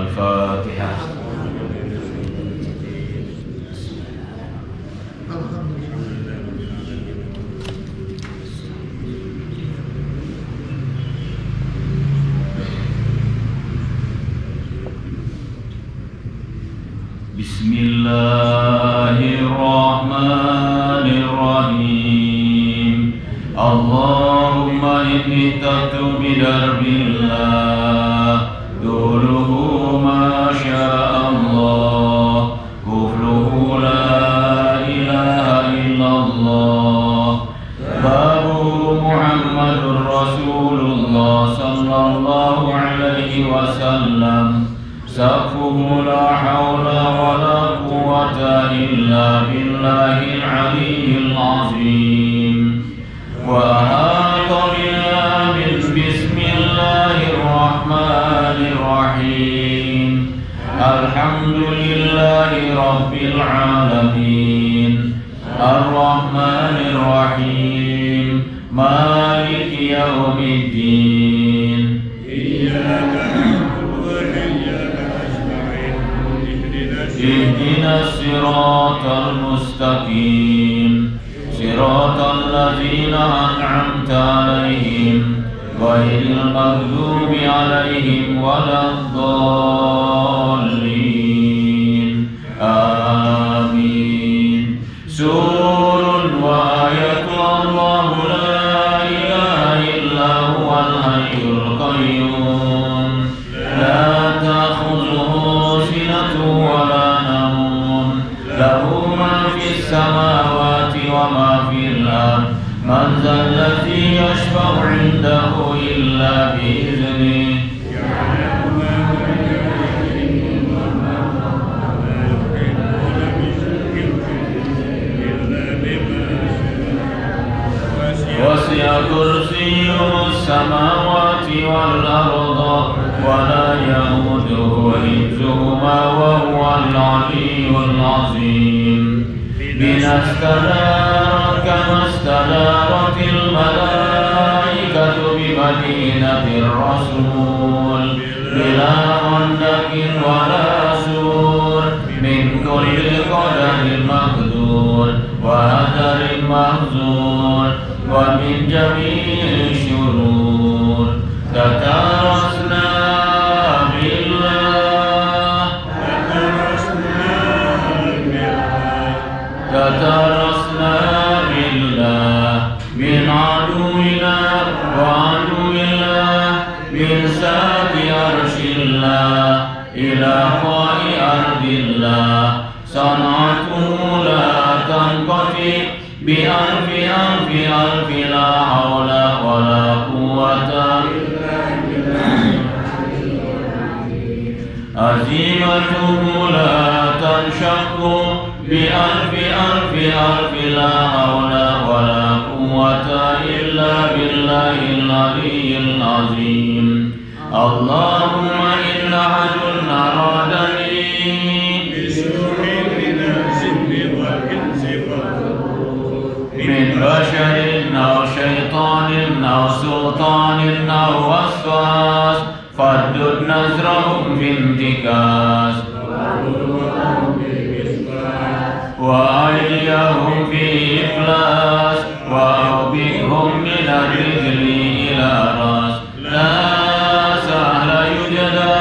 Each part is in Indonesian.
الفاتحة. بسم الله الرحمن الرحيم. اللهم إني اهتدت بدرب الله طوله ما شاء الله كفله لا إله إلا الله بابه محمد رسول الله صلى الله عليه وسلم سقفه لا حول ولا قوة إلا بالله العلي العظيم. وأحاط بنا بسم الله الرحمن الرحيم. الحمد لله رب العالمين الرحمن الرحيم مالك يوم الدين. اهدنا الصراط المستقيم صراط الذين أنعمت عليهم غير المغضوب عليهم ولا الضالين آمين. سور وآية الله لا إله إلا هو الحي القيوم لا تأخذه سنة ولا نوم له ما في السماوات وما في الأرض من ذا الذي يشفع عنده إلا بإذنه وسع كرسيه السماوات والأرض ولا يئوده حفظهما وهو العلي العظيم. بنا استدار كما استدارت الملائكة بمدينة الرسول بلا خندق ولا سور من كل قدر مقدور وهدر محظور ومن جميع الشرور. تترسنا بالله من عدونا وعدو الله من ساق عرش الله إلى خاء أرض الله. صنعته لا تنقطع بألف ألف ألف لا حول ولا قوة عزيمته لا تنشق بألف ألف ألف لا حول ولا قوة إلا بالله العلي العظيم. اللهم إن أحد أرادني بسوء من الجن والإنس من بشر أو شيطان أو سلطان أو وسواس فردد نزرهم بانتكاس وأيديهم في إفلاس وأوبئهم من الرجل إلى الرأس. لا سهل يجدى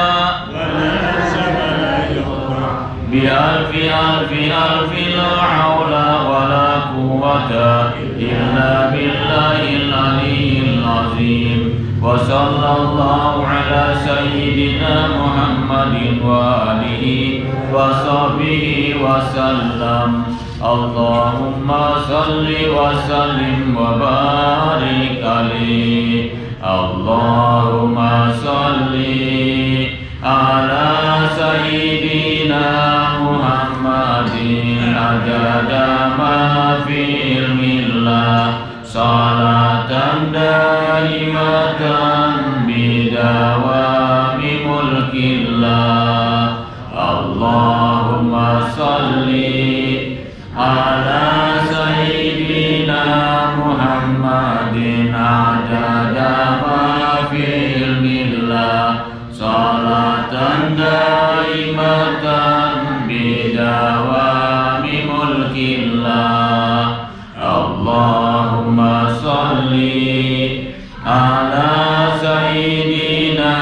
ولا سهل يقطع بألف ألف ألف لا حول ولا قوة إلا بالله العلي العظيم. وصلى الله على سيدنا محمد وآله وصحبه وسلم. اللهم صل وسلم وبارك عليه. اللهم صل على سيدنا محمد عدد ما في علم الله صلاة دائمة بدوام ملك الله. اللهم صل على سيدنا محمد عدد ما في علم الله صلاة daimatan bidawami mulkillah. Allahumma salli ala sayyidina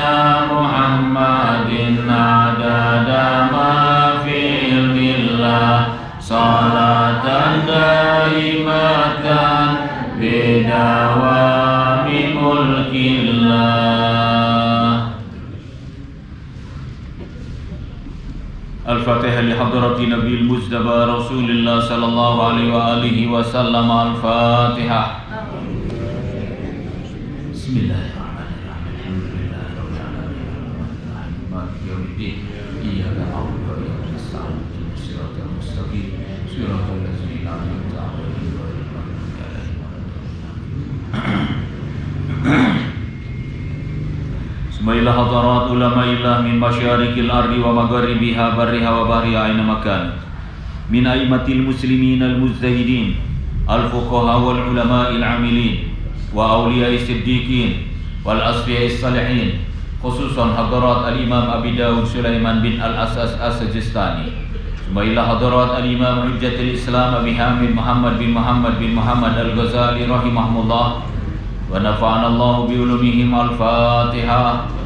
Muhammadin adada ma fi ilmillah salatan daimatan bidawami mulkillah. Al-Fatihah li hadrati Nabil Mustafa Rasulullah sallallahu alaihi wa alihi wasallam. Al-Fatihah. Bismillahirrahmanirrahim. Alhamdulillahirabbil alamin. Maliki yaumiddin. Iyyaka na'budu wa iyyaka nasta'in. Ihdinas siratal mustaqim. Siratal ladzina an'amta 'alaihim ghairil maghdubi 'alaihim waladdallin. Bismillah hadarat ulama'illah min masyarikil ardi wa magharibiha barriha wa bahriha aina makan min aimatil muslimin al-mujtahidin al-fuqaha wal ulama'il amilin wa awliya'is siddiqin wal asfiya'is salihin, khususan hadarat al-imam Abi Dawud Sulaiman bin al-Asas as-Sajistani. Bismillah hadarat al-imam Hujjatul Islam Abi Hamid Muhammad bin Muhammad al-Ghazali rahimahumullah wa nafa'ana Allah bi ulumihim. Al-Fatihah.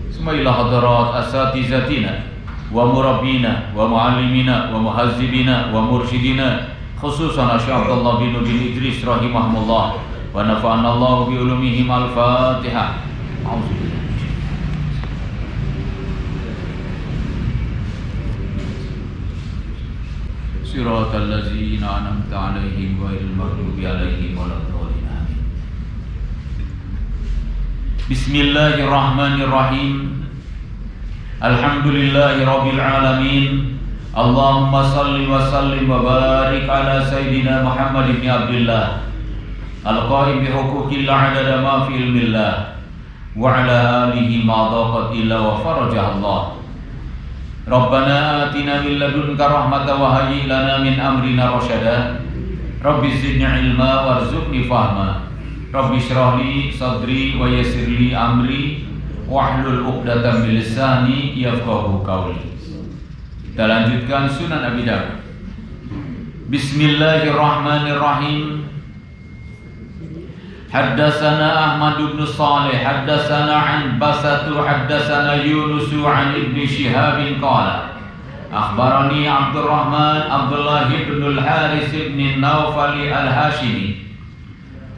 Bismillah hadarat asatizatina wa murabbina wa muallimina wa muhazzibina wa mursyidina, khususan Syekh Abdullah bin Idris rahimahumullah wa nafa'ana Allah bi ulumihim. Al-Fatihah. Siratal ladzina an'amta 'alaihim ghairil maghdubi 'alaihim waladdallin. Amin. Bismillahirrahmanirrahim. Alhamdulillahi rabbil alamin. Allahumma salli wa sallim wa barik ala sayyidina Muhammad ibn Abdullah al-qaim bi huquqillah adada ma fi ilmillah wa ala alihi ma daqat illa wa farajah Allah. Rabbana atina min ladunka rahmatan wa hayyi lana min amrina rasyada. Rabbi zidni ilma warzuqni fahma. Rabbi shrah li sadri wa yassir li amri wahlul 'uqdatam min lisani yafqahu qawli. Kita lanjutkan Sunan Abi Dawud. Bismillahirrahmanirrahim. Haddatsana Ahmad bin Shalih haddatsana an Basatu haddatsana Yunus an Ibn Shihab qala akhbarani Abdullah bin al-Haris bin Nawfal al-Hashimi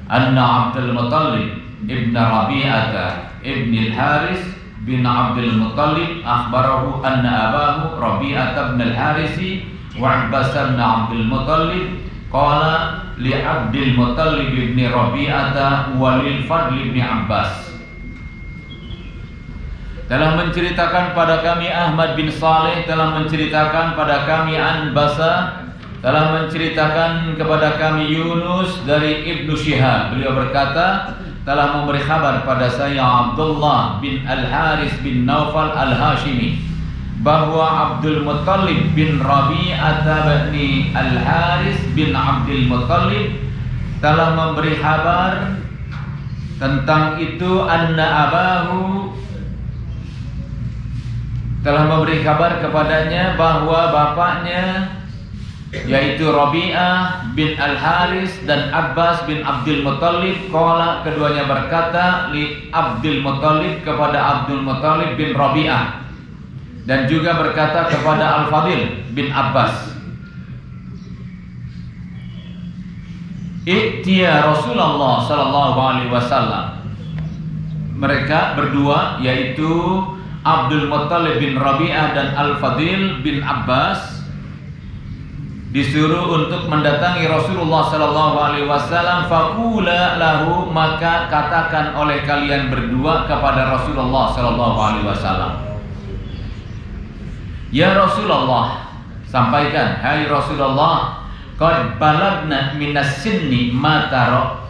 anna Abdul Muttalib ibn Rabi'ah ibn al-Haris bin Abdul Muttalib akhbarahu anna abahu Rabi'ah ibn al-Haris wa Abbas ibn Abdul Muttalib qala li Abdul Muttalib ibn Rabi'ah wa lil Fadl ibn Abbas. Telah menceritakan pada kami Ahmad bin Saleh, telah menceritakan pada kami An Basa, telah menceritakan kepada kami Yunus dari Ibnu Shihab. Beliau berkata, telah memberi kabar pada saya Abdullah bin Al-Haris bin Nawfal Al-Hashimi bahwa Abdul Muttalib bin Rabi'ah bin Al-Haris bin Abdul Muttalib telah memberi kabar tentang itu, anna abahu telah memberi kabar kepadanya bahwa bapaknya yaitu Rabi'ah bin Al-Haris dan Abbas bin Abdul Muttalib qala, keduanya berkata li Abdul Muttalib kepada Abdul Muttalib bin Rabi'ah, dan juga berkata kepada Al-Fadil bin Abbas, I'tiya Rasulullah sallallahu alaihi wasallam. Mereka berdua yaitu Abdul Muttalib bin Rabi'ah dan Al-Fadil bin Abbas disuruh untuk mendatangi Rasulullah sallallahu alaihi wasallam. Faqula lahu, maka katakan oleh kalian berdua kepada Rasulullah sallallahu alaihi wasallam, ya Rasulullah, sampaikan, hai Rasulullah, qad balagna minas sinni ma tara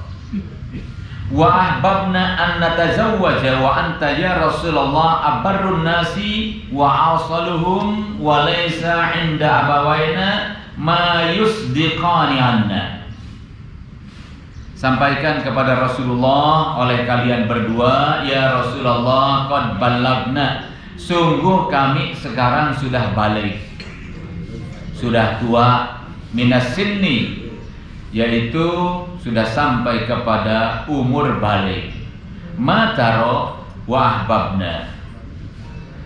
wa ahbabna an natazawwaja wa anta ya Rasulullah abarrun nasi wa asaluhum wa laysa 'inda abawaina ma yusdiqani anna. sampaikan kepada Rasulullah oleh kalian berdua, ya Rasulullah, qad ballagna, sungguh kami sekarang sudah balik, sudah tua, minas sinni, yaitu sudah sampai kepada umur balik. Mataro wa ahbabna,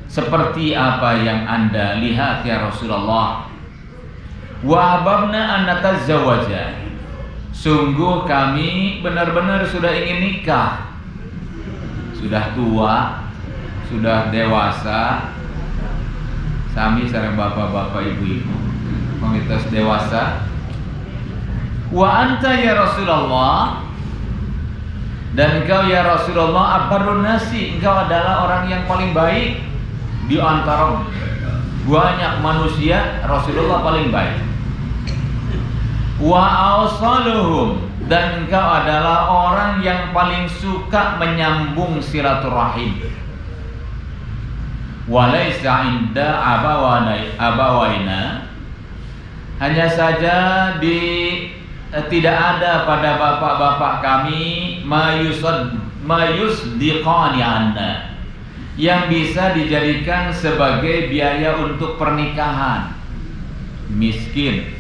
seperti apa yang Anda lihat ya Rasulullah. Wa ahbabna an natazawwaja, sungguh kami benar-benar sudah ingin nikah, sudah tua, sudah dewasa, sami sareng bapak-bapak ibu-ibu komunitas dewasa. Wa anta ya Rasulullah, dan engkau ya Rasulullah abarrun nasi, engkau adalah orang yang paling baik di antara banyak manusia, Rasulullah paling baik. Wa awsaluhum, dan engkau adalah orang yang paling suka menyambung silaturahim. Walaysa inda abawaina, hanya saja tidak ada pada bapak-bapak kami mayusdiqani anna, yang bisa dijadikan sebagai biaya untuk pernikahan. Miskin.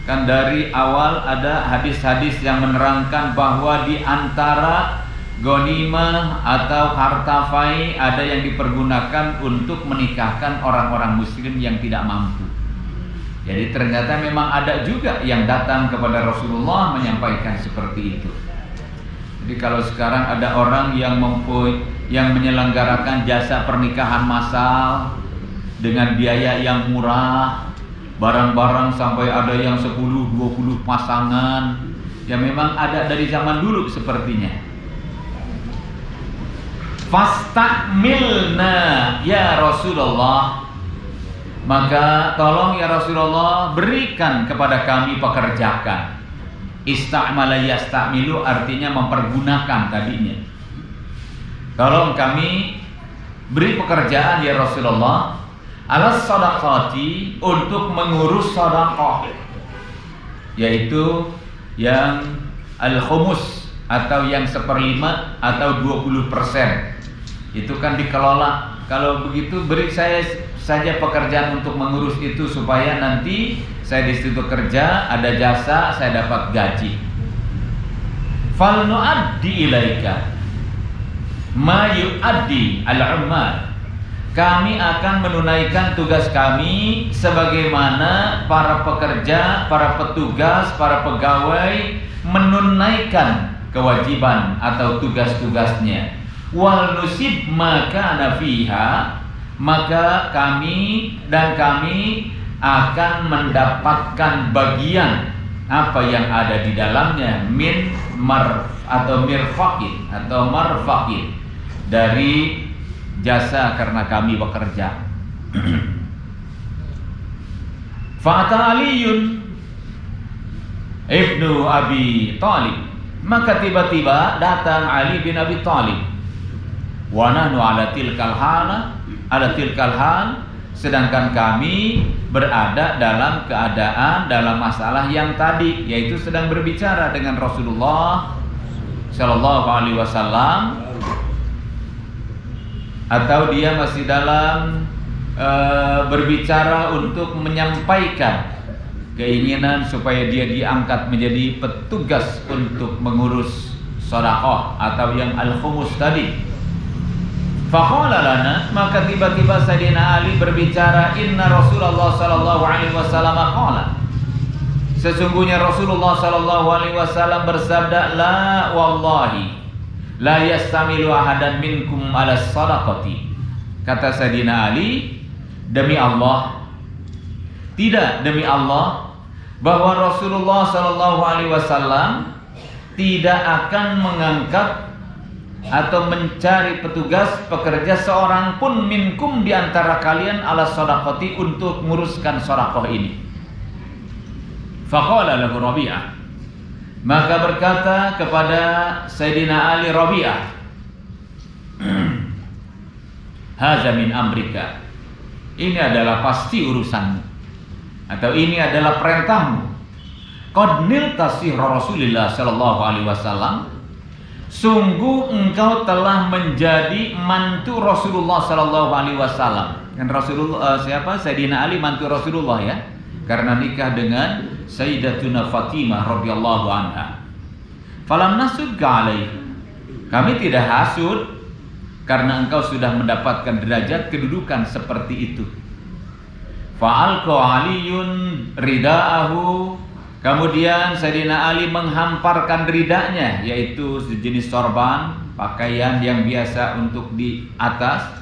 Kan dari awal ada hadis-hadis yang menerangkan bahwa di antara ghanimah atau harta fai ada yang dipergunakan untuk menikahkan orang-orang muslim yang tidak mampu. Jadi ternyata memang ada juga yang datang kepada Rasulullah menyampaikan seperti itu. Jadi kalau sekarang ada orang yang menyelenggarakan jasa pernikahan massal dengan biaya yang murah, barang-barang sampai ada yang 10-20 pasangan, ya memang ada dari zaman dulu sepertinya. Fastakmilna ya Rasulullah, maka tolong ya Rasulullah berikan kepada kami pekerjakan. Istamala yastamilu artinya mempergunakan tadinya. Tolong kami beri pekerjaan ya Rasulullah, alas shadaqati, untuk mengurus sedekah, yaitu yang al-khumus atau yang 1/5 atau 20%. Itu kan dikelola. Kalau begitu beri saya saja pekerjaan untuk mengurus itu, supaya nanti saya di situ kerja, ada jasa, saya dapat gaji. Fal nu'addi ilaika ma yu'addi al-ummal, kami akan menunaikan tugas kami sebagaimana para pekerja, para petugas, para pegawai menunaikan kewajiban atau tugas-tugasnya. Wal nusib maka nafiha, maka kami akan mendapatkan bagian apa yang ada di dalamnya, min atau mirfaqin atau marfaqin, dari jasa karena kami bekerja. Fa'ata Aliyun ibnu Abi Talib, maka tiba-tiba datang Ali bin Abi Talib. Wa nahnu ala tilkal hal, sedangkan kami berada dalam keadaan, dalam masalah yang tadi, yaitu sedang berbicara dengan Rasulullah Shallallahu Alaihi Wasallam, atau dia masih dalam berbicara untuk menyampaikan keinginan supaya dia diangkat menjadi petugas untuk mengurus sedekah atau yang al-khumus tadi. Faqala lana, maka tiba-tiba Sayyidina Ali berbicara, inna Rasulullah sallallahu alaihi wasallam qala, sesungguhnya Rasulullah sallallahu alaihi wasallam bersabda, la wallahi la yastamilu ahadan minkum ala sadaqati. Kata Sayyidina Ali, demi Allah, tidak, demi Allah, bahwa Rasulullah sallallahu alaihi wasallam tidak akan mengangkat atau mencari petugas pekerja seorang pun minkum di antara kalian ala shadaqati, untuk menguruskan sedekah ini. Faqala lahu Rabi'ah, maka berkata kepada Sayyidina Ali Rabi'ah, hadza min amrika, ini adalah pasti urusanmu, atau ini adalah perintahmu. qad nilta sihra Rasulillah sallallahu alaihi wasallam, sungguh engkau telah menjadi mantu Rasulullah sallallahu alaihi wasallam. Kan Rasulullah Sayyidina Ali mantu Rasulullah ya, karena nikah dengan Sayyidatuna Fatimah radhiyallahu anha. Falam nasudka alaih, kami tidak hasud karena engkau sudah mendapatkan derajat kedudukan seperti itu. Fa'alqa Aliyun ridaahu, kemudian Sayyidina Ali menghamparkan ridanya, yaitu sejenis sorban, pakaian yang biasa untuk di atas.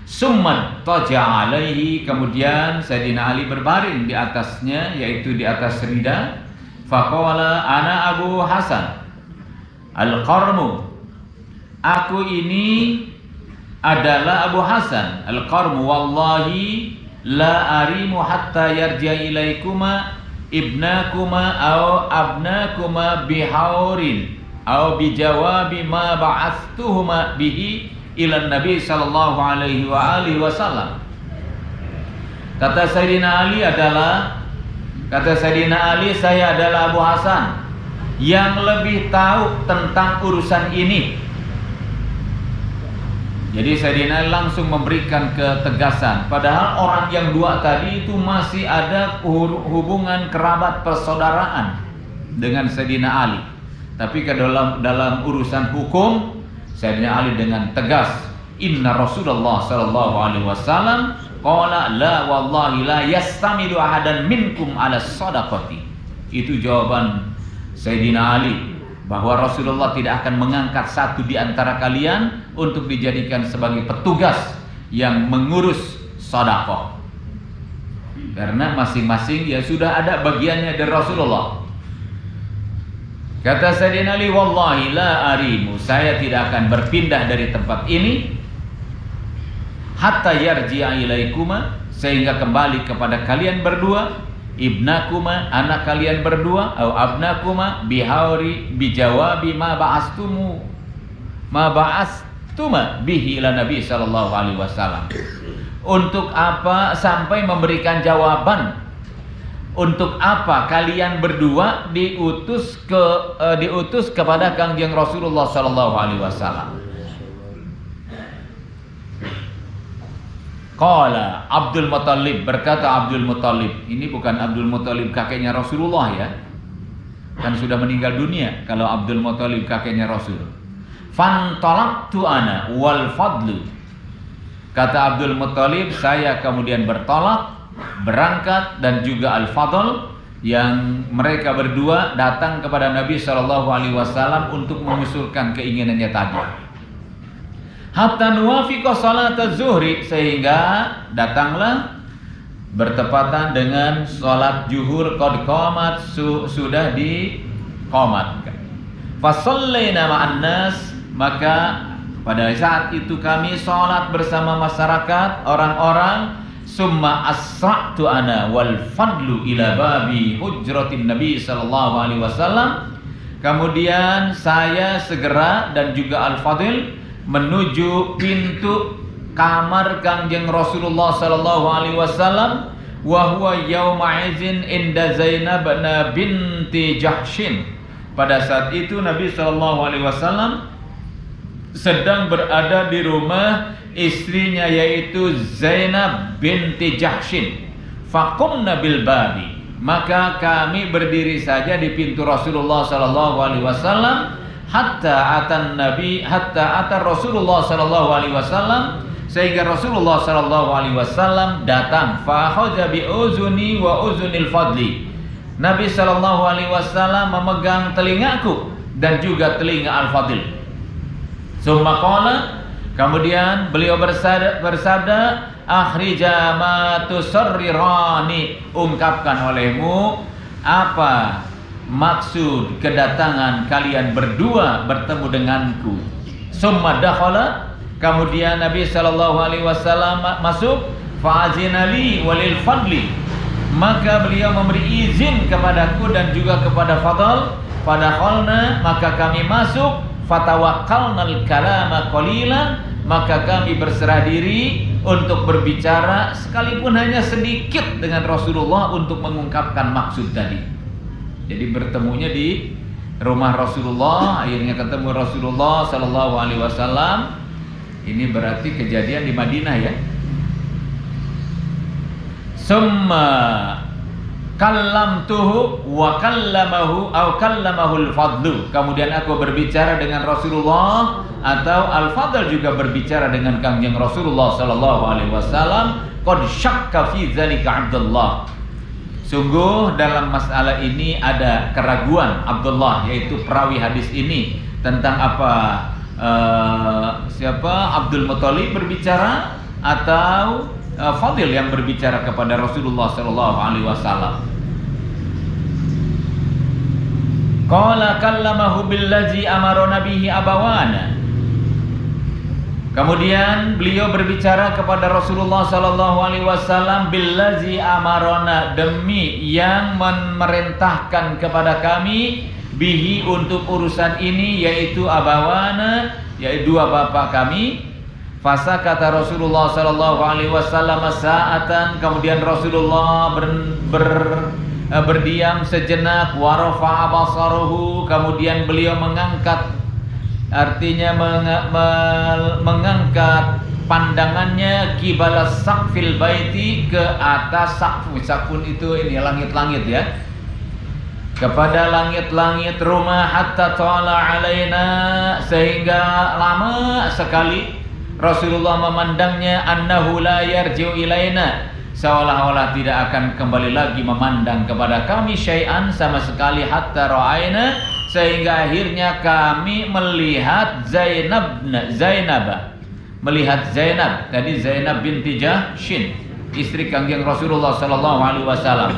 Summa taja alaihi, kemudian Sayyidina Ali berbaring di atasnya, yaitu di atas rida. Faqala ana Abu Hasan al-Qarmu, aku ini adalah Abu Hasan al-Qarmu, wallahi la arimu hatta yarja ilaikuma ibnakuma au abnakuma bihaurin au bijawabi ma ba'astuhuma bihi ila Nabi sallallahu alaihi wa alihi wasallam. Kata Sayyidina Ali, saya adalah Abu Hasan yang lebih tahu tentang urusan ini. Jadi Sayyidina Ali langsung memberikan ketegasan, padahal orang yang dua tadi itu masih ada hubungan kerabat persaudaraan dengan Sayyidina Ali. Tapi ke dalam urusan hukum, Sayyidina Ali dengan tegas, inna Rasulullah sallallahu alaihi wasallam qala la wallahi la yastamilu ahadan minkum ala sadaqati. Itu jawaban Sayyidina Ali, bahwa Rasulullah tidak akan mengangkat satu di antara kalian untuk dijadikan sebagai petugas yang mengurus sedekah, karena masing-masing ya sudah ada bagiannya dari Rasulullah. Kata Sayyidina Ali, wallahi la arimu, saya tidak akan berpindah dari tempat ini hatta yarji'a ilaikuma, sehingga kembali kepada kalian berdua, ibnakuma, anak kalian berdua, atau abnakuma bihauri bijawabi ma ba'astuma bihi ila Nabi sallallahu alaihi wasallam. Untuk apa? Sampai memberikan jawaban. Untuk apa kalian berdua diutus kepada Kangjeng Rasulullah sallallahu alaihi wasallam? Qala Abdul Muttalib, berkata Abdul Muttalib, ini bukan Abdul Muttalib kakeknya Rasulullah ya, kan sudah meninggal dunia kalau Abdul Muttalib kakeknya Rasul. Fantalaqtu ana wal fadlu, kata Abdul Muttalib, saya kemudian bertolak, berangkat, dan juga al-fadl, yang mereka berdua datang kepada Nabi SAW untuk mengusulkan keinginannya tadi. Hatta nuwafiqa salat az-zuhri, sehingga datanglah bertepatan dengan salat zuhur, qad qamat, sudah diqamatkan. Fa shallaina ma'an nas, maka pada saat itu kami salat bersama masyarakat, orang-orang. Summa asra'tu ana wal fadlu ila babi hujratin Nabi sallallahu alaihi wasallam, kemudian saya segera dan juga al-fadil menuju pintu kamar Kangjeng Rasulullah sallallahu alaihi wasallam, wa huwa yauma idzin inda Zainab binti Jahshin. Pada saat itu Nabi sallallahu alaihi wasallam sedang berada di rumah istrinya, yaitu Zainab binti Jahshin. Faqumna bil babi, maka kami berdiri saja di pintu Rasulullah sallallahu alaihi wasallam, hatta ata Rasulullah sallallahu alaihi wasallam, sehingga Rasulullah sallallahu alaihi wasallam datang. Fa khaja bi uzuni wa uzunil fadli, Nabi sallallahu alaihi wasallam memegang telingaku dan juga telinga al-fadil. Summa qala, kemudian beliau bersabda, akhrija ma tusarrirani, ungkapkan olehmu apa maksud kedatangan kalian berdua bertemu denganku. Summa dakhala, kemudian Nabi sallallahu alaihi wasallam masuk. Fa'azinali walil fadli, maka beliau memberi izin kepadaku dan juga kepada fadl. Fadakhalna, maka kami masuk. Fatawakkalnal kalama qalilan, maka kami berserah diri untuk berbicara sekalipun hanya sedikit dengan Rasulullah untuk mengungkapkan maksud tadi. Jadi bertemunya di rumah Rasulullah, akhirnya ketemu Rasulullah Sallallahu Alaihi Wasallam. Ini berarti kejadian di Madinah ya. Summa kallamtuhu wa kallamahu aw kallamahul fadlu. Kemudian aku berbicara dengan Rasulullah atau Al-Fadl juga berbicara dengan Kangjeng Rasulullah Sallallahu Alaihi Wasallam. Qad syakka fi dzalika Abdullah. Sungguh dalam masalah ini ada keraguan Abdullah, yaitu perawi hadis ini, tentang apa siapa Abdul Muthalib berbicara atau Fadil yang berbicara kepada Rasulullah Sallallahu Alaihi Wasallam. Qala kallamahu billazi amarona bihi abawana. Kemudian beliau berbicara kepada Rasulullah Sallallahu Alaihi Wasallam billazi amarona, demi yang memerintahkan kepada kami, bihi untuk urusan ini, yaitu abawana, yaitu dua bapak kami. Fasa kata Rasulullah Sallallahu Alaihi Wasallam sa'atan, kemudian Rasulullah berdiam sejenak, warafa'a basaruhu, kemudian beliau mengangkat, artinya mengangkat pandangannya qibala saqfil baiti, ke atas saqfun itu ini langit-langit ya, kepada langit-langit rumah, hatta ta'ala alaina, sehingga lama sekali Rasulullah memandangnya, annahu la yarji'u ilaina, seolah-olah tidak akan kembali lagi memandang kepada kami, syai'an sama sekali, hatta ra'aina, sehingga akhirnya kami melihat Zainab, melihat Zainab, tadi Zainab binti Jahshin, istri Kangjeng Rasulullah Sallallahu Alaihi Wasallam.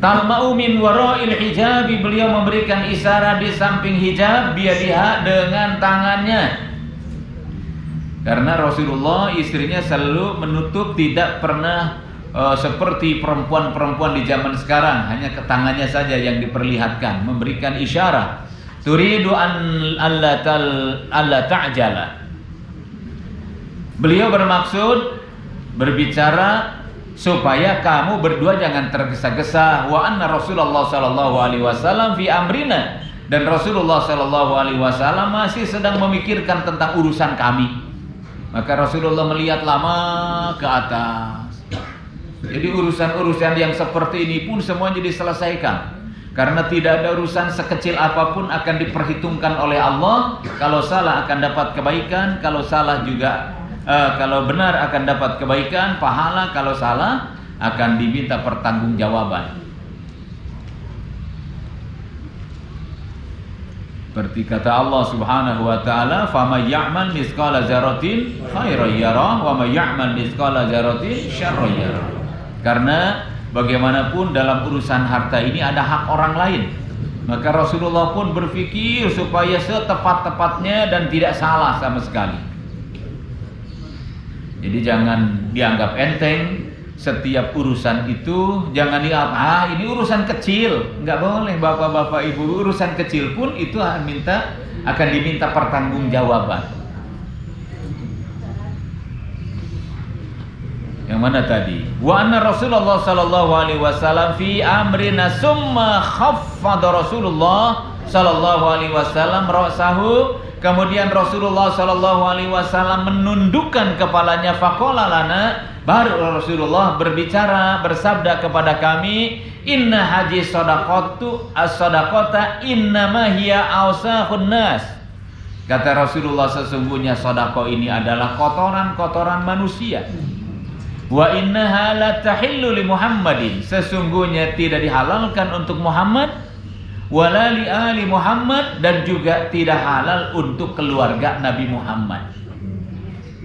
Talma'u min wara'il hijabi, beliau memberikan isyarat di samping hijab, biadiha, dengan tangannya. Karena Rasulullah istrinya selalu menutup, tidak pernah seperti perempuan-perempuan di zaman sekarang, hanya ke tangannya saja yang diperlihatkan, memberikan isyarat. Turidu an alla ta'jala. Beliau bermaksud berbicara supaya kamu berdua jangan tergesa-gesa. Wa anna Rasulullah Sallallahu Alaihi Wasallam fi amrina, dan Rasulullah Sallallahu Alaihi Wasallam masih sedang memikirkan tentang urusan kami. Maka Rasulullah melihat lama ke atas. Jadi urusan-urusan yang seperti ini pun semuanya diselesaikan, karena tidak ada urusan sekecil apapun akan diperhitungkan oleh Allah. Kalau salah akan dapat kebaikan, kalau salah juga kalau benar akan dapat kebaikan, pahala. Kalau salah akan diminta pertanggungjawaban. Seperti kata Allah Subhanahu wa taala, "Faman ya'mal mithqala dzarratin khairan yarah wa may ya'mal mithqala dzarratin syarran yarah." Karena bagaimanapun dalam urusan harta ini ada hak orang lain. Maka Rasulullah pun berpikir supaya setepat-tepatnya dan tidak salah sama sekali. Jadi jangan dianggap enteng setiap urusan itu, jangan dianggap ini urusan kecil. Enggak boleh bapak-bapak ibu, urusan kecil pun itu akan diminta pertanggungjawaban. Yang mana tadi? Wa anna Rasulullah Sallallahu Alaihi Wasallam fi amrina summa khaffada Rasulullah Sallallahu Alaihi Wasallam ra'sahu. Kemudian Rasulullah Sallallahu Alaihi Wasallam menundukkan kepalanya, faqala lana, baru Rasulullah berbicara, bersabda kepada kami, inna haji sadaqatu as-sadaqata innama hiya awsahun nas. Kata Rasulullah, sesungguhnya sedekah ini adalah kotoran-kotoran manusia. Wa innaha la tahillu li Muhammadin, sesungguhnya tidak dihalalkan untuk Muhammad, wala li ali Muhammad, dan juga tidak halal untuk keluarga Nabi Muhammad.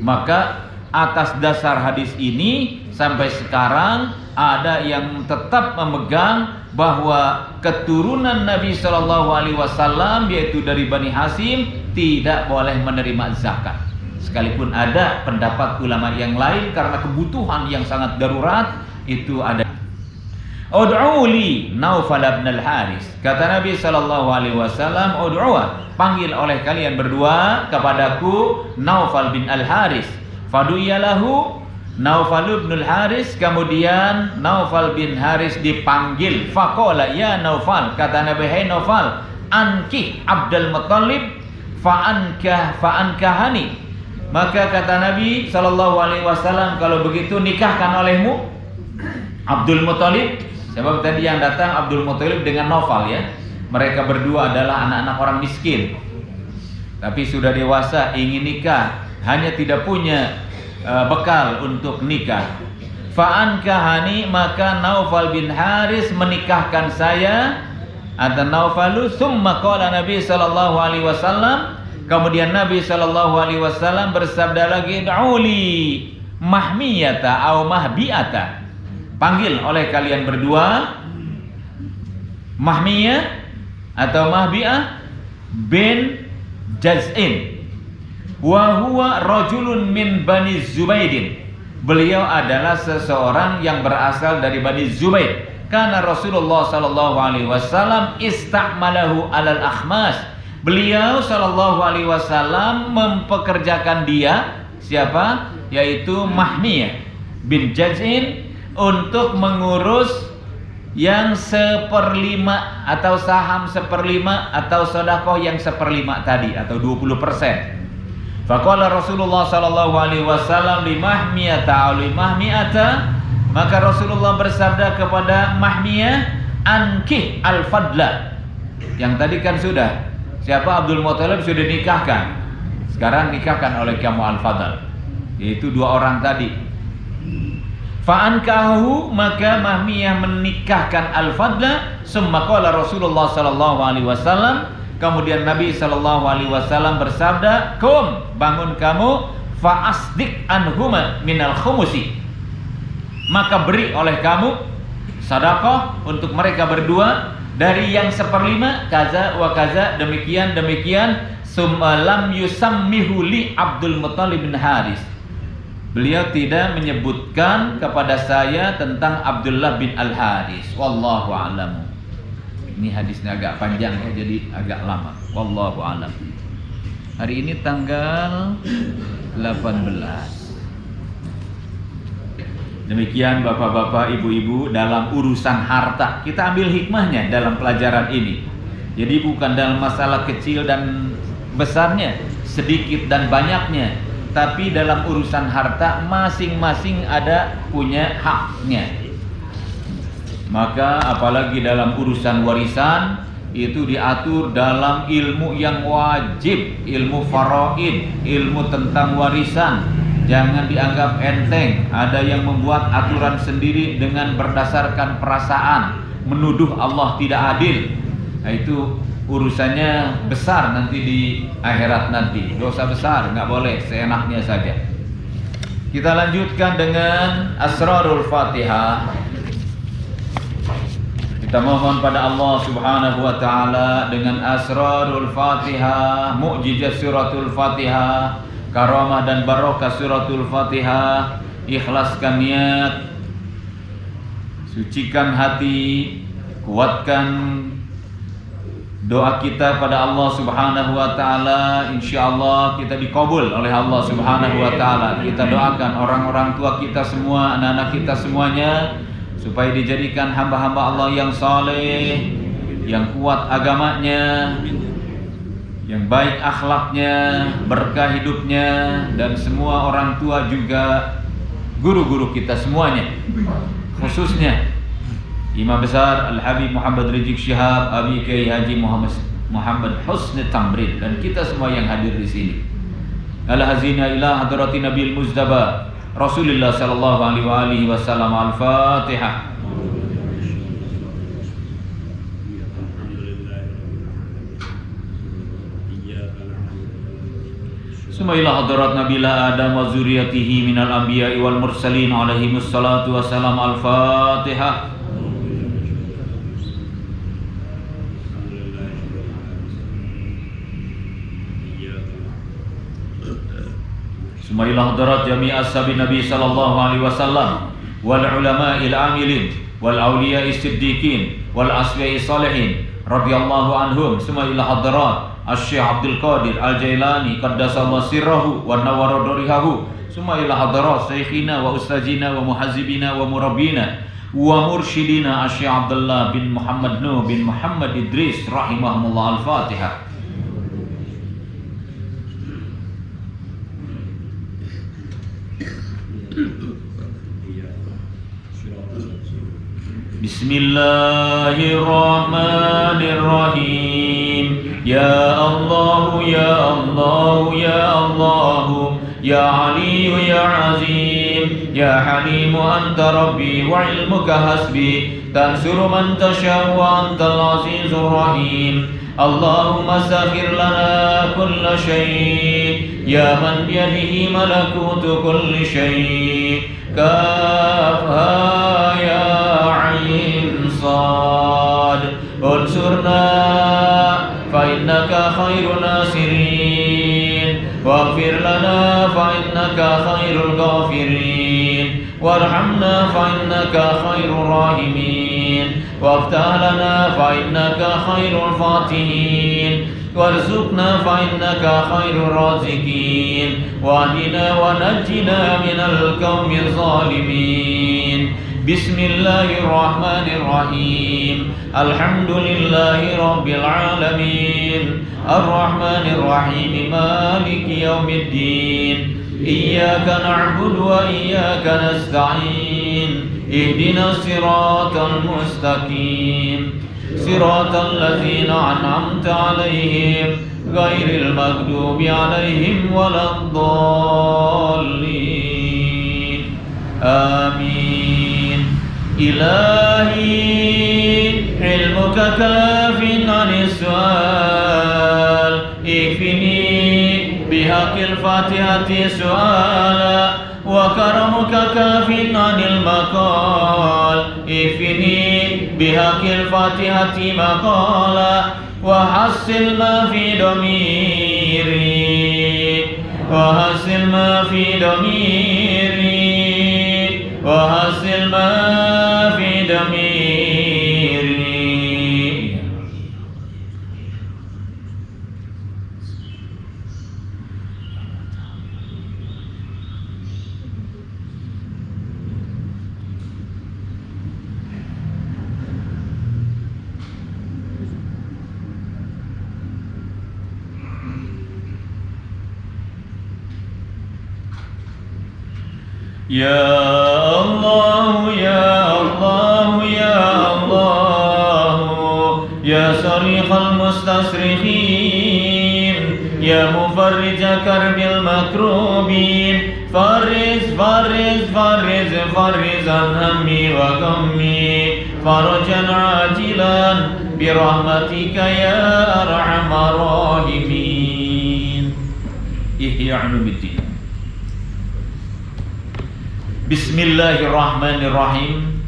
Maka atas dasar hadis ini sampai sekarang ada yang tetap memegang bahwa keturunan Nabi Shallallahu Alaihi Wasallam, yaitu dari Bani Hashim, tidak boleh menerima zakat. Sekalipun ada pendapat ulama yang lain karena kebutuhan yang sangat darurat, itu ada. Ud'uli Naufal bin al-Haris, kata Nabi Shallallahu Alaihi Wasallam, ud'uwa, panggil oleh kalian berdua kepadaku Naufal bin al-Haris. Fadu'iyalahu, Naufal bin Haris, kemudian Naufal bin Haris dipanggil. Faqala ya Naufal, kata Nabi, hai Naufal, anki Abdul Muttalib fa'ankahani. Maka kata Nabi SAW, kalau begitu nikahkan olehmu Abdul Muttalib. Sebab tadi yang datang Abdul Muttalib dengan Naufal ya. Mereka berdua adalah anak-anak orang miskin, tapi sudah dewasa, ingin nikah, hanya tidak punya bekal untuk nikah. Fa'ankahani, maka Naufal bin Haris menikahkan saya. Atau Naufalu, summa qala Nabi sallallahu alaihi wasallam, kemudian Nabi sallallahu alaihi wasallam bersabda lagi, "Da'uli mahmiyata au mahbiata." Panggil oleh kalian berdua Mahmiyah atau Mahbi'ah bin Jaz'in. Wa huwa rajulun min Bani Zubaidin. Beliau adalah seseorang yang berasal dari Bani Zubaid. Karena Rasulullah sallallahu alaihi wasallam ista'malahu alal akhmas. Beliau sallallahu alaihi wasallam mempekerjakan dia, siapa? Yaitu Mahmiyah bin Jaz'in, untuk mengurus yang 1/5 atau saham 1/5 atau sedekah yang 1/5 tadi, atau 20%. Faqala Rasulullah sallallahu alaihi wasallam li Mahmiyata li Mahmiyata, maka Rasulullah bersabda kepada Mahmiyah, ankih al-fadla. Yang tadi kan sudah, siapa? Abdul Muttalib sudah nikahkan. Sekarang nikahkan oleh kamu al-fadl, yaitu 2 orang tadi. Fa'ankahu, maka Mahmiyah menikahkan al-fadla. Summa qala Rasulullah sallallahu alaihi wasallam, kemudian Nabi sallallahu alaihi wasallam bersabda, "Kum, bangun kamu, fa'asdik anhuma minal khumusi." Maka beri oleh kamu sedekah untuk mereka berdua dari yang 1/5, kaza wa kaza, demikian demikian. Summa lam yusammihu li Abdul Muttalib bin Haris. Beliau tidak menyebutkan kepada saya tentang Abdullah bin Al-Haris. Wallahu a'lam. Ini hadisnya agak panjang ya, jadi agak lama. Wallahu a'lam. Hari ini tanggal 18. Demikian bapak-bapak, ibu-ibu, dalam urusan harta kita ambil hikmahnya dalam pelajaran ini. Jadi bukan dalam masalah kecil dan besarnya, sedikit dan banyaknya, tapi dalam urusan harta masing-masing ada punya haknya. Maka apalagi dalam urusan warisan, itu diatur dalam ilmu yang wajib, ilmu faraid, ilmu tentang warisan. Jangan dianggap enteng. Ada yang membuat aturan sendiri dengan berdasarkan perasaan, menuduh Allah tidak adil. Nah, itu urusannya besar nanti di akhirat nanti. Dosa besar, nggak boleh seenaknya saja. Kita lanjutkan dengan Asrarul Fatihah. Kita mohon pada Allah Subhanahu wa taala dengan Asrarul Fatihah, mukjizat suratul Fatihah, karamah dan barokah suratul Fatihah. Ikhlaskan niat, sucikan hati, kuatkan doa kita pada Allah Subhanahu wa taala. Insyaallah kita dikabul oleh Allah Subhanahu wa taala. Kita doakan orang-orang tua kita semua, anak-anak kita semuanya, supaya dijadikan hamba-hamba Allah yang saleh, yang kuat agamanya, yang baik akhlaknya, berkah hidupnya, dan semua orang tua juga guru-guru kita semuanya, khususnya Imam Besar Al-Habib Muhammad Rizik Syihab, Abi Kiai Haji Muhammad Husni Tamrin, dan kita semua yang hadir di sini. Al-hazina ila hadrati Nabil Muzdaba Rasulullah sallallahu alaihi wasallam. Al-Fatihah. Summa ila hadrat nabiyina Adam wa zurriyatihi minal anbiya'i wal mursalin alaihimus salatu wassalam. Al-Fatihah. Summa ila hadrat jami' ashabi Nabi sallallahu alaihi wasallam wal ulama'il amilin wal awliya'is siddiqin wal asfiya'i salihin radhiyallahu anhum. Summa ila hadrat Asy-Syaikh Abdul Qadir Al-Jailani qaddasallahu sirrahu wa nawwara darihahu. summa ila hadarat syekhina wa ustazina wa muhazzibina wa murabbina wa mursyidina Asy Abdullah bin Muhammad Nuh bin Muhammad Idris rahimahumullah. Al-Fatihah. Bismillahirrahmanirrahim. Ya Allah ya Allah ya Allah ya Ali ya Azim ya Halim anta rabbi wa ilmuka hasbi tansuru man tasha wa antal azizur rahim. Allahumma saghir lana kulla shay ya man biyadihi malakutu kulli shay. Kafha ya ain sad unsurna fa innaka khairun nasirin waghfir lana fa innaka khairul ghafirin warhamna fa innaka khairur rahimin waftah lana fa innaka khairul fatihin warzuqna fa innaka khairur raziqin wahdina wa najjina minal qaumil zalimin. Bismillahirrahmanirrahim. Alhamdulillahi rabbil alamin. Arrahmanir rahim. Maliki yaumiddin. Iyyaka na'budu wa iyyaka nasta'in. Ihdinas siratal mustaqim. Siratal ladzina an'amta 'alaihim ghairil maghdubi 'alaihim waladdallin. Amin. Ilahi ilmuka kafin 'anis su'al ikfini bihaqil fatihati su'ala wa karamuka kafin 'anil maqal ikfini bihaqil fatihati maqala wa hasil ma fi domiri wa hasil ma fi domiri wa hasil ma fi domiri. Ya Allah ya Allah ya Allah ya sariqal mustasrikhin ya mufarrija karbil makrubin fariz fariz fariz fariz an hammi wa ghammi farajan ajilan birahmatika ya arhamar rahimin. Ihya Ulumuddin. Bismillahirrahmanirrahim.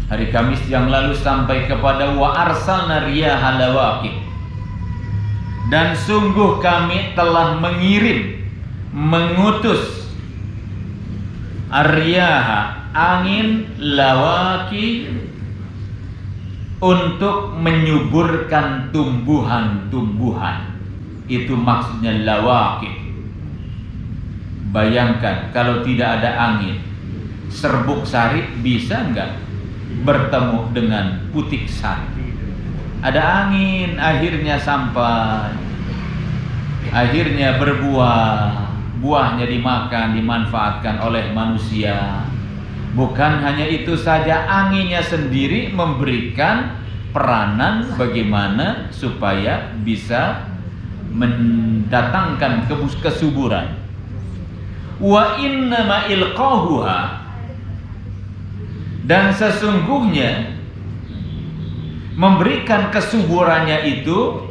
Hari Kamis yang lalu sampai kepada wa arsalna riyaha lawaqih. Dan sungguh kami telah mengutus ar-riyaha, angin lawaqih, untuk menyuburkan tumbuhan-tumbuhan. Itu maksudnya lawaqih. Bayangkan kalau tidak ada angin, serbuk sari bisa enggak bertemu dengan putik sari? Ada angin, akhirnya sampai, akhirnya berbuah, buahnya dimakan, dimanfaatkan oleh manusia. Bukan hanya itu saja, anginnya sendiri memberikan peranan bagaimana supaya bisa mendatangkan kesuburan. Wa innama ilqahuha, dan sesungguhnya memberikan kesuburannya itu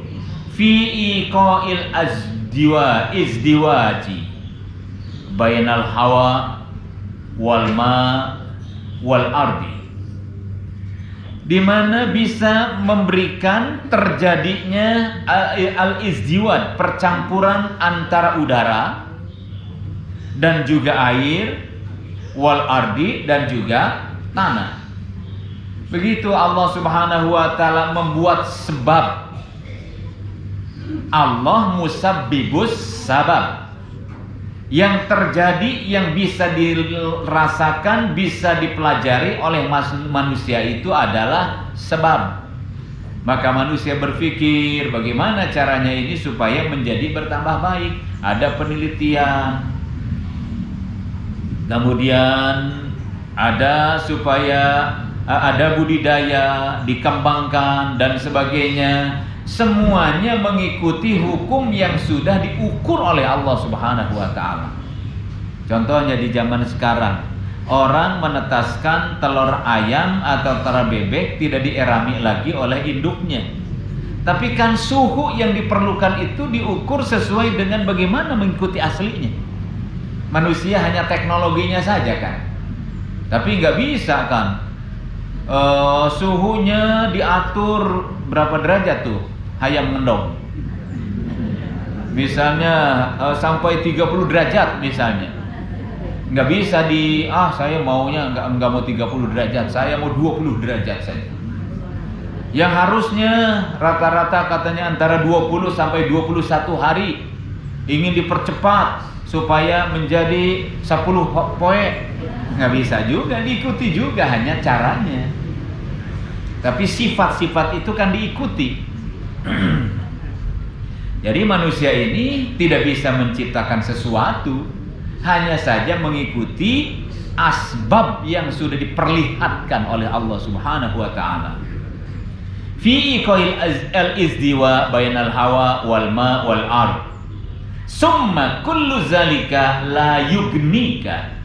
fi iqa'il izdiwaji bainal hawa wal ma wal ardi, di mana bisa memberikan terjadinya al-izdiwad, percampuran antara udara dan juga air, wal ardi, dan juga tanah. Begitu Allah Subhanahu wa ta'ala membuat sebab. Allah musabbibus sabab, Yang terjadi, yang bisa dirasakan, bisa dipelajari oleh manusia itu adalah sebab. Maka manusia berpikir bagaimana caranya ini supaya menjadi bertambah baik. Ada penelitian, kemudian ada supaya ada budidaya, dikembangkan dan sebagainya. Semuanya mengikuti hukum yang sudah diukur oleh Allah Subhanahu wa ta'ala. Contohnya di zaman sekarang, orang menetaskan telur ayam atau telur bebek tidak dierami lagi oleh induknya. Tapi kan suhu yang diperlukan itu diukur sesuai dengan bagaimana mengikuti aslinya. Manusia hanya teknologinya saja kan. Tapi nggak bisa kan suhunya diatur berapa derajat tuh ayam ngendong. Misalnya sampai 30 derajat misalnya. Nggak bisa saya maunya nggak mau 30 derajat, saya mau 20 derajat saja. Yang harusnya rata-rata katanya antara 20 sampai 21 hari ingin dipercepat supaya menjadi 10 poe. Nggak bisa juga, diikuti juga hanya caranya. Tapi sifat-sifat itu kan diikuti. Jadi manusia ini tidak bisa menciptakan sesuatu, hanya saja mengikuti asbab yang sudah diperlihatkan oleh Allah Subhanahu wa ta'ala. Fi iqail al-izdiwa bainal hawa wal ma wal ard. Summa kullu zalika la yugnika.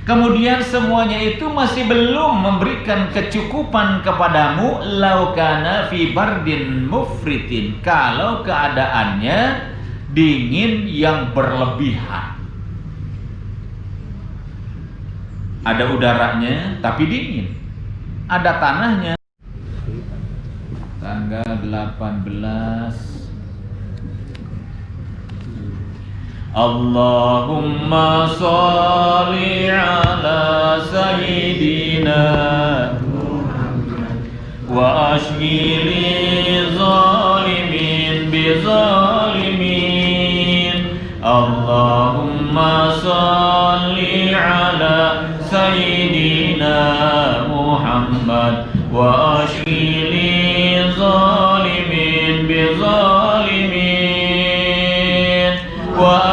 Kemudian semuanya itu masih belum memberikan kecukupan kepadamu laukana fi bardin mufritin, kalau keadaannya dingin yang berlebihan. Ada udaranya tapi dingin. Ada tanahnya. Tanggal 18 Allahumma sholli ala sayyidina wa ashghili zalimin bi zalimin. Allahumma sholli ala sayyidina Muhammad wa ashghili zalimin bi zalimin wa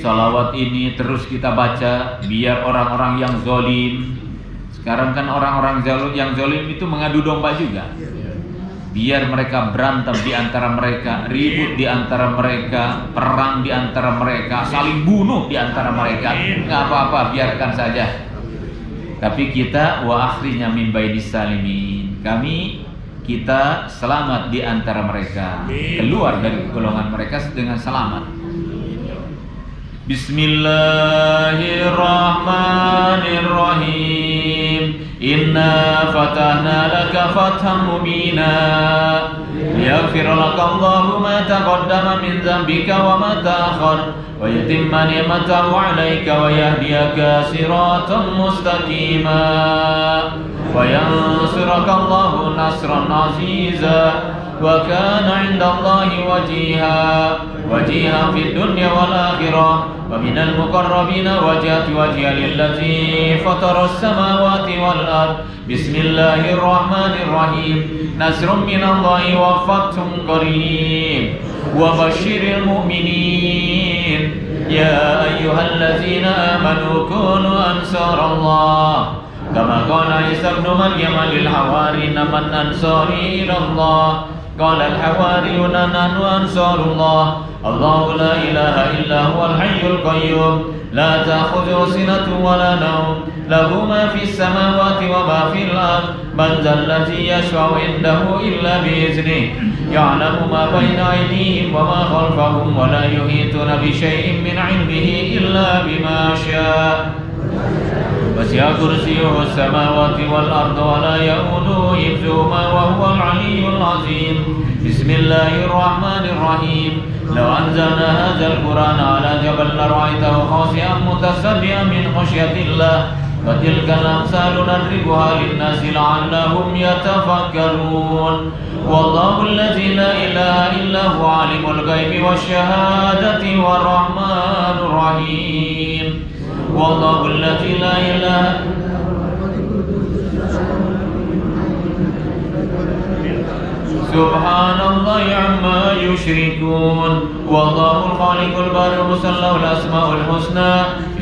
salawat ini terus kita baca biar orang-orang yang zalim. Sekarang kan orang-orang yang zalim itu mengadu domba juga. Biar mereka berantem di antara mereka, ribut di antara mereka, perang di antara mereka, saling bunuh di antara mereka. Nggak apa-apa, biarkan saja. Tapi kita wa akhrinya min baidis salimin. Kita selamat di antara mereka, keluar dari golongan mereka dengan selamat. Bismillahirrahmanirrahim. Inna fatahna laka fathan mubina liyaghfira laka Allahu ma taqaddama min dhanbika wa ma ta'akhkhar wa yutimma ni'matahu 'alaika wa yahdiyaka siratan mustaqima wa yansuraka Allahu nasran 'aziza wa kana 'inda Allahi wajiha fid dunya wal akhirah wa minal muqarrabina wajhati wajhiya lillati fataras samawati wal ard. Bismillahirrahmanirrahim. Nasrun minallahi wa fathun qarib wa basyiril mu'minin ya ayyuhallazina amanu kunu ansarallah kama qala Isa ibn Maryam lil hawariyina man ansari ila Allah qala al hawariyuna nahnu ansarullah Allahu la ilaha illa huwal hayyul qayyum la ta'khudhuhu sinatun wa la nawm lahu ma fis samawati wa ma fil ard man dhal ladzi yashfa'u indahu illa bi idhnihi ya'lamu ma bayna aydihim wa ma khalfahum wa la yuhituna bi shay'in min 'ilmihi illa bima syaa wa وسع كرسيه السماوات والأرض ولا يؤوده حفظهما وهو العلي العظيم. بسم الله الرحمن الرحيم. لو أنزلنا هذا القرآن على جبل لرأيته خاشعا متصدعا من خشية الله وتلك الأمثال نضربها للناس لعلهم يتفكرون. والله الذي لا إله إلا هو عالم الغيب والشهادة والرحمن الرحيم. والله الذي لا إله سبحان الله عما يشركون. والله الخالق البارئ المصور له الأسماء الحسنى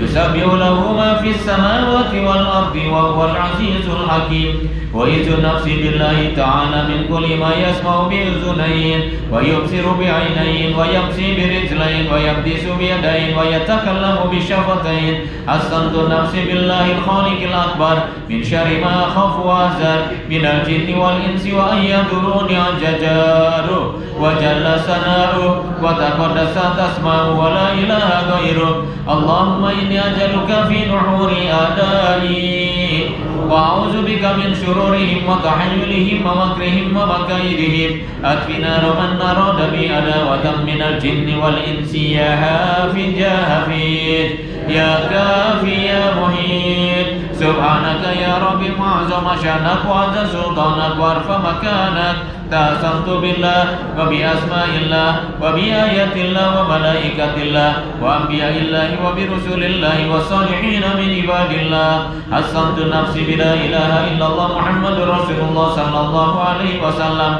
يسبح له ما في السماوات والأرض وهو العزيز الحكيم. وإذ النفس بالله تعالى من كل ما يسمع بأذنين ويبصر بعينين ويمشي برجلين ويبدس بيدين ويتكلم بشفتين. حسنت النفس بالله الخالق الأكبر من شر ما أخاف وأحذر من الجن والإنس وأن يضروني ججاره وجل ثناؤه وتقدست أسماؤه ولا إله غيره. اللهم إني أجلك في نحور أعدائي وأعوذ بك من شرورهم وتحيلهم ومكرهم ومكائدهم. أكفنا من أراد بي عداوة من الجن والإنس يا حافظ يا حفيظ يا كافي يا محيط. سبحانك يا رب ما عظم شأنك وعز سلطانك وارفع مكانك. تأسمت بالله وبأسماء الله وبآيات الله وملائكة الله وأنبياء الله وبرسل الله والصالحين من عباد الله. حسنت نفسي بلا إله إلا الله محمد رسول الله صلى الله عليه وسلم.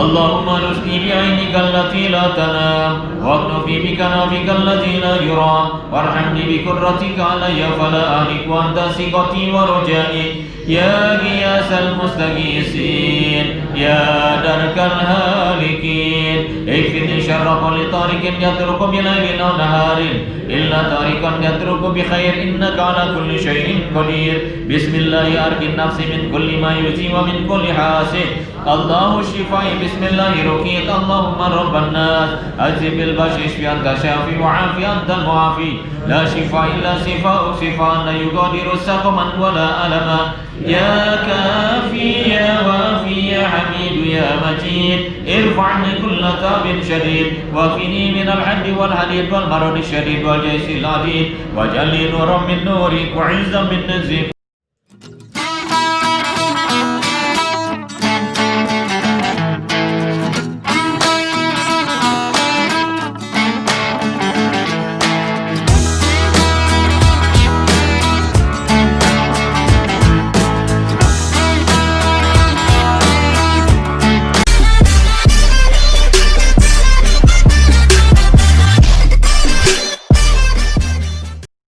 اللهم ارزقني بعينك التي لا تنام واكنفني بكنافك الذي لا يرام وارحمني بقدرتك علي فلا أهلك وأنت ثقتي ورجائي. يا غياث المستغيثين يا درك الهالكين. اكفني شر كل طارق يترك بليل أو نهار إلا طارقا يترك بخير إنك على كل شيء قدير. بسم الله أرقي النفس من كل ما يؤذي ومن كل حاسد. الله الشفاء بسم الله رقيق. اللهم رب الناس أجب الباس اشفي أنت شافي وعافي أنت المعافي. لا شفاء إلا شفاء شفاء لا يغادر سقما ولا ألما. يا كافي يا وافي يا حميد يا مجيد ارفع عني كل تاب شديد وقني من الحد والحديد والمرض الشديد والجيش العديد واجعل لي نورا من نورك وعزا من نزك